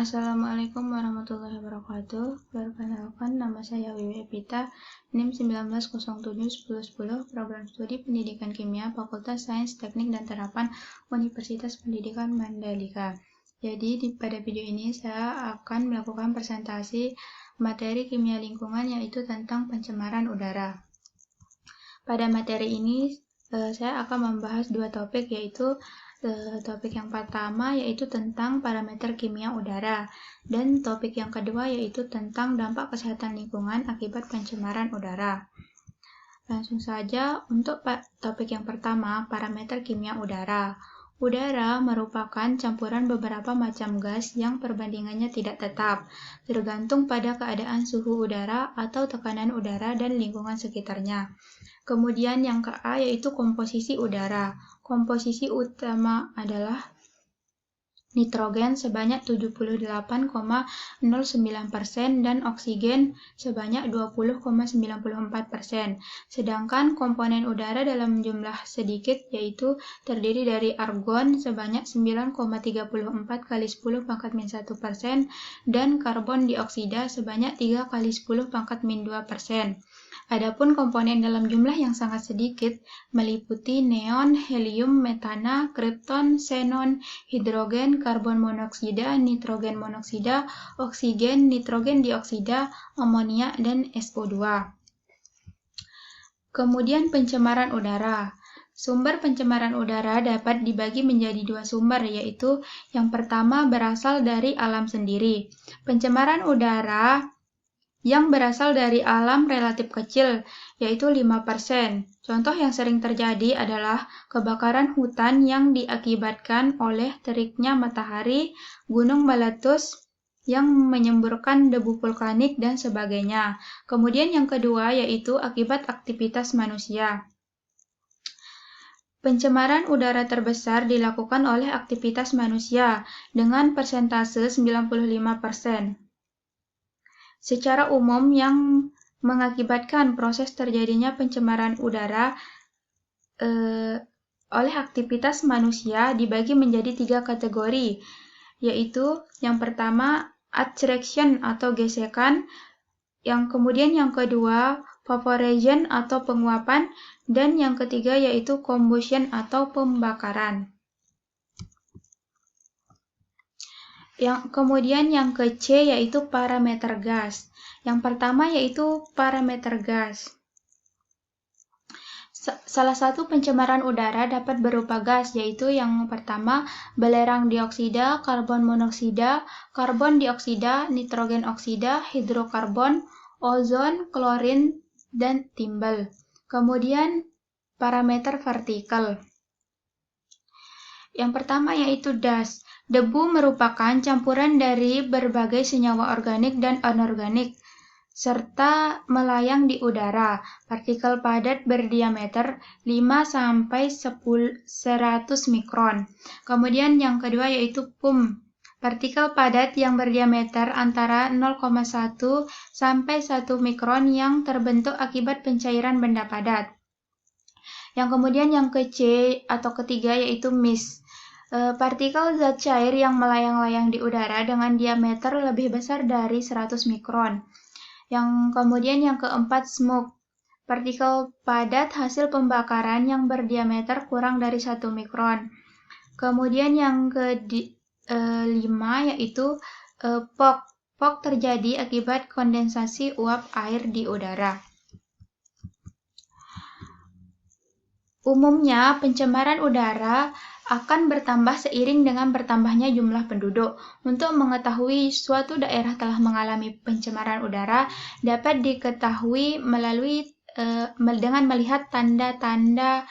Assalamualaikum warahmatullahi wabarakatuh. Perkenalkan, nama saya Wiwi Epita, NIM 19071010, Program Studi Pendidikan Kimia, Fakultas Sains, Teknik dan Terapan, Universitas Pendidikan Mandalika. Jadi pada video ini saya akan melakukan presentasi materi kimia lingkungan, yaitu tentang pencemaran udara. Pada materi ini saya akan membahas dua topik, yaitu topik yang pertama yaitu tentang parameter kimia udara, dan topik yang kedua yaitu tentang dampak kesehatan lingkungan akibat pencemaran udara. Langsung saja untuk topik yang pertama, parameter kimia udara. Udara merupakan campuran beberapa macam gas yang perbandingannya tidak tetap, tergantung pada keadaan suhu udara atau tekanan udara dan lingkungan sekitarnya. Kemudian yang ke A yaitu komposisi udara. Komposisi utama adalah nitrogen sebanyak 78,09% dan oksigen sebanyak 20,94%. Sedangkan komponen udara dalam jumlah sedikit yaitu terdiri dari argon sebanyak 9,34 kali 10 pangkat min 1% dan karbon dioksida sebanyak 3 kali 10 pangkat min 2%. Adapun komponen dalam jumlah yang sangat sedikit meliputi neon, helium, metana, kripton, xenon, hidrogen, karbon monoksida, nitrogen monoksida, oksigen, nitrogen dioksida, amonia, dan SO2. Kemudian pencemaran udara. Sumber pencemaran udara dapat dibagi menjadi dua sumber, yaitu yang pertama berasal dari alam sendiri. Pencemaran udara yang berasal dari alam relatif kecil, yaitu 5%. Contoh yang sering terjadi adalah kebakaran hutan yang diakibatkan oleh teriknya matahari, gunung meletus yang menyemburkan debu vulkanik, dan sebagainya. Kemudian yang kedua yaitu akibat aktivitas manusia. Pencemaran udara terbesar dilakukan oleh aktivitas manusia dengan persentase 95%. Secara umum, yang mengakibatkan proses terjadinya pencemaran udara oleh aktivitas manusia dibagi menjadi 3 kategori, yaitu yang pertama attraction atau gesekan, yang kemudian yang kedua vaporization atau penguapan, dan yang ketiga yaitu combustion atau pembakaran. Kemudian yang ke C yaitu parameter gas. Yang pertama yaitu parameter gas. Salah satu pencemaran udara dapat berupa gas, yaitu yang pertama belerang dioksida, karbon monoksida, karbon dioksida, nitrogen oksida, hidrokarbon, ozon, klorin, dan timbal. Kemudian parameter partikel. Yang pertama yaitu das. Debu merupakan campuran dari berbagai senyawa organik dan anorganik, serta melayang di udara. Partikel padat berdiameter 5-100 mikron. Kemudian yang kedua yaitu PUM. Partikel padat yang berdiameter antara 0,1 sampai 1 mikron yang terbentuk akibat pencairan benda padat. Yang kemudian yang ke C atau ketiga yaitu mist. Partikel zat cair yang melayang-layang di udara dengan diameter lebih besar dari 100 mikron. Yang kemudian yang keempat smoke. Partikel padat hasil pembakaran yang berdiameter kurang dari 1 mikron. Kemudian yang kelima yaitu fog. Fog terjadi akibat kondensasi uap air di udara. Umumnya, pencemaran udara akan bertambah seiring dengan bertambahnya jumlah penduduk. Untuk mengetahui suatu daerah telah mengalami pencemaran udara dapat diketahui melalui dengan melihat tanda-tanda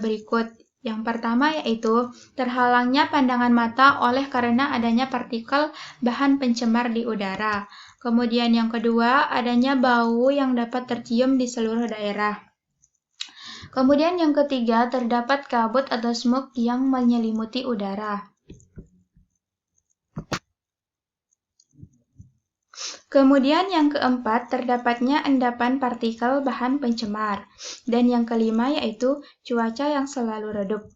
berikut. Yang pertama yaitu terhalangnya pandangan mata oleh karena adanya partikel bahan pencemar di udara. Kemudian yang kedua, adanya bau yang dapat tercium di seluruh daerah. Kemudian yang ketiga, terdapat kabut atau smoke yang menyelimuti udara. Kemudian yang keempat, terdapatnya endapan partikel bahan pencemar. Dan yang kelima yaitu cuaca yang selalu redup.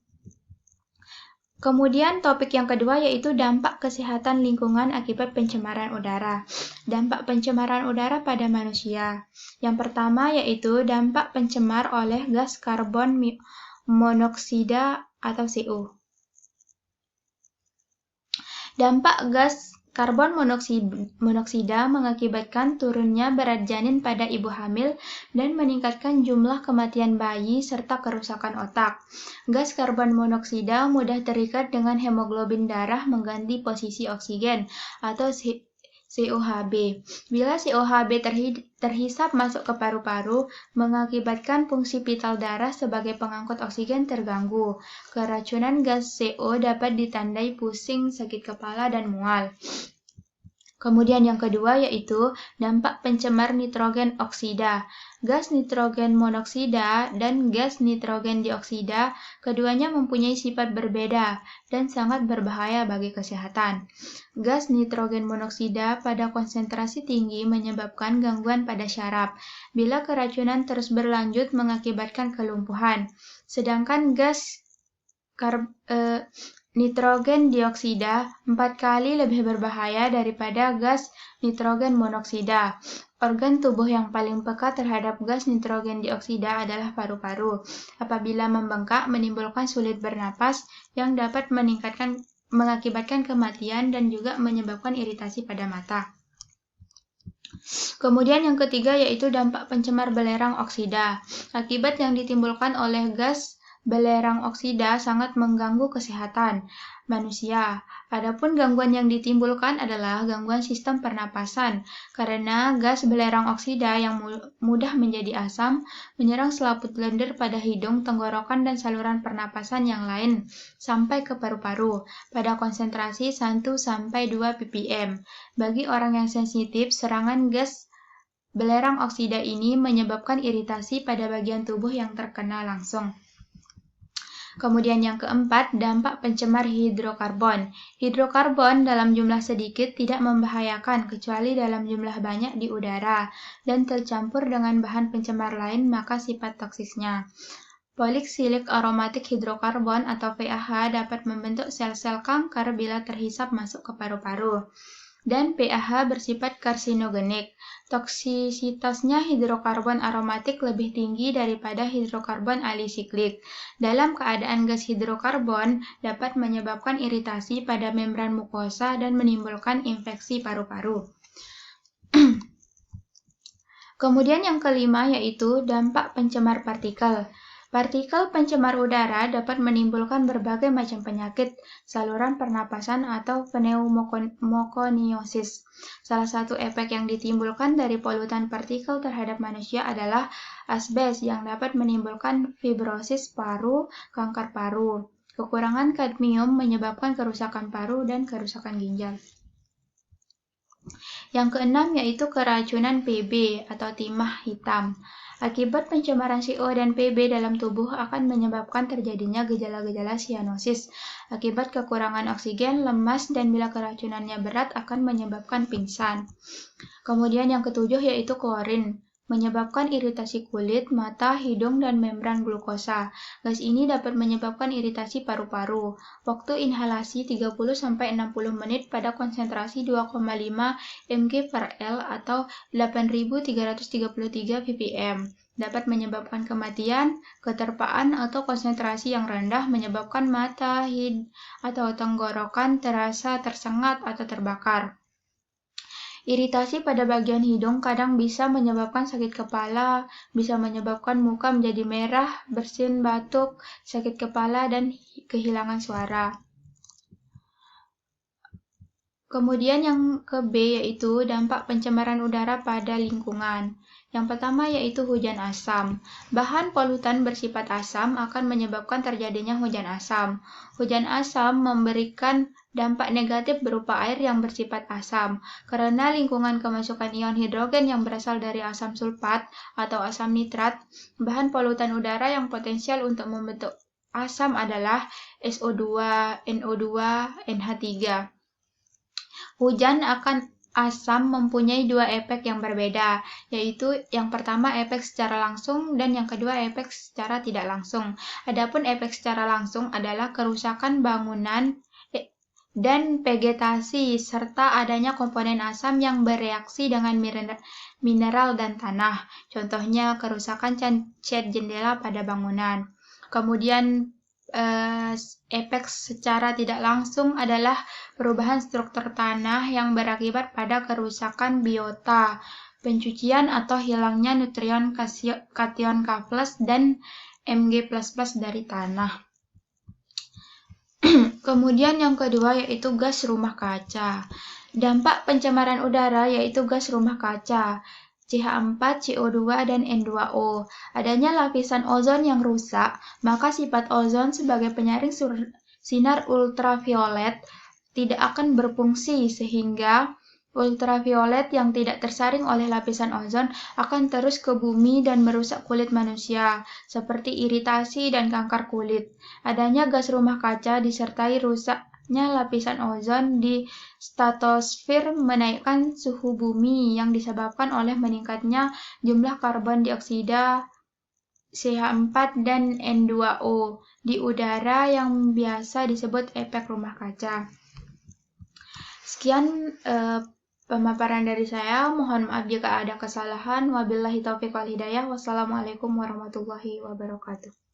Kemudian topik yang kedua yaitu dampak kesehatan lingkungan akibat pencemaran udara. Dampak pencemaran udara pada manusia. Yang pertama yaitu dampak pencemar oleh gas karbon monoksida atau CO. Dampak gas karbon monoksida mengakibatkan turunnya berat janin pada ibu hamil dan meningkatkan jumlah kematian bayi serta kerusakan otak. Gas karbon monoksida mudah terikat dengan hemoglobin darah mengganti posisi oksigen atau COHB. Bila COHB terhisap masuk ke paru-paru, mengakibatkan fungsi vital darah sebagai pengangkut oksigen terganggu. Keracunan gas CO dapat ditandai pusing, sakit kepala, dan mual. Kemudian yang kedua yaitu dampak pencemar nitrogen oksida. Gas nitrogen monoksida dan gas nitrogen dioksida keduanya mempunyai sifat berbeda dan sangat berbahaya bagi kesehatan. Gas nitrogen monoksida pada konsentrasi tinggi menyebabkan gangguan pada syaraf. Bila keracunan terus berlanjut mengakibatkan kelumpuhan. Sedangkan gas nitrogen dioksida 4 kali lebih berbahaya daripada gas nitrogen monoksida. Organ tubuh yang paling peka terhadap gas nitrogen dioksida adalah paru-paru. Apabila membengkak, menimbulkan sulit bernapas yang dapat mengakibatkan kematian dan juga menyebabkan iritasi pada mata. Kemudian yang ketiga yaitu dampak pencemar belerang oksida. Akibat yang ditimbulkan oleh gas belerang oksida sangat mengganggu kesehatan manusia. Adapun gangguan yang ditimbulkan adalah gangguan sistem pernapasan karena gas belerang oksida yang mudah menjadi asam menyerang selaput lendir pada hidung, tenggorokan, dan saluran pernapasan yang lain sampai ke paru-paru pada konsentrasi 1-2 ppm. Bagi orang yang sensitif, serangan gas belerang oksida ini menyebabkan iritasi pada bagian tubuh yang terkena langsung. Kemudian yang keempat, dampak pencemar hidrokarbon. Hidrokarbon dalam jumlah sedikit tidak membahayakan kecuali dalam jumlah banyak di udara dan tercampur dengan bahan pencemar lain maka sifat toksisnya. Polyoxylic aromatic hidrokarbon atau PAH dapat membentuk sel-sel kanker bila terhisap masuk ke paru-paru. Dan PAH bersifat karsinogenik. Toksisitasnya hidrokarbon aromatik lebih tinggi daripada hidrokarbon alisiklik. Dalam keadaan gas hidrokarbon dapat menyebabkan iritasi pada membran mukosa dan menimbulkan infeksi paru-paru. Kemudian yang kelima yaitu dampak pencemar partikel. Partikel pencemar udara dapat menimbulkan berbagai macam penyakit saluran pernapasan atau pneumokoniosis. Salah satu efek yang ditimbulkan dari polutan partikel terhadap manusia adalah asbes yang dapat menimbulkan fibrosis paru, kanker paru. Kekurangan kadmium menyebabkan kerusakan paru dan kerusakan ginjal. Yang keenam yaitu keracunan Pb atau timah hitam. Akibat pencemaran CO dan Pb dalam tubuh akan menyebabkan terjadinya gejala-gejala sianosis. Akibat kekurangan oksigen, lemas, dan bila keracunannya berat akan menyebabkan pingsan. Kemudian yang ketujuh yaitu klorin. Menyebabkan iritasi kulit, mata, hidung, dan membran glukosa. Gas ini dapat menyebabkan iritasi paru-paru. Waktu inhalasi 30-60 menit pada konsentrasi 2,5 mg/L atau 8.333 ppm. Dapat menyebabkan kematian, keterpaan, atau konsentrasi yang rendah menyebabkan mata, atau tenggorokan terasa tersengat atau terbakar. Iritasi pada bagian hidung kadang bisa menyebabkan sakit kepala, bisa menyebabkan muka menjadi merah, bersin, batuk, sakit kepala, dan kehilangan suara. Kemudian yang ke-B yaitu dampak pencemaran udara pada lingkungan. Yang pertama yaitu hujan asam. Bahan polutan bersifat asam akan menyebabkan terjadinya hujan asam. Hujan asam memberikan dampak negatif berupa air yang bersifat asam. Karena lingkungan kemasukan ion hidrogen yang berasal dari asam sulfat atau asam nitrat, bahan polutan udara yang potensial untuk membentuk asam adalah SO2, NO2, NH3. Hujan asam mempunyai dua efek yang berbeda, yaitu yang pertama efek secara langsung dan yang kedua efek secara tidak langsung. Adapun efek secara langsung adalah kerusakan bangunan dan vegetasi serta adanya komponen asam yang bereaksi dengan mineral dan tanah. Contohnya kerusakan cat jendela pada bangunan. Kemudian efek secara tidak langsung adalah perubahan struktur tanah yang berakibat pada kerusakan biota, pencucian atau hilangnya nutrien kation K+ dan Mg++ dari tanah. Kemudian yang kedua yaitu gas rumah kaca. Dampak pencemaran udara yaitu gas rumah kaca, CH4, CO2, dan N2O. Adanya lapisan ozon yang rusak, maka sifat ozon sebagai penyaring sinar ultraviolet tidak akan berfungsi sehingga ultraviolet yang tidak tersaring oleh lapisan ozon akan terus ke bumi dan merusak kulit manusia, seperti iritasi dan kanker kulit. Adanya gas rumah kaca disertai rusaknya lapisan ozon di stratosfer menaikkan suhu bumi yang disebabkan oleh meningkatnya jumlah karbon dioksida, CH4 dan N2O di udara yang biasa disebut efek rumah kaca. Sekian pemaparan dari saya. Mohon maaf jika ada kesalahan. Wabillahi taufiq wal hidayah. Wassalamualaikum warahmatullahi wabarakatuh.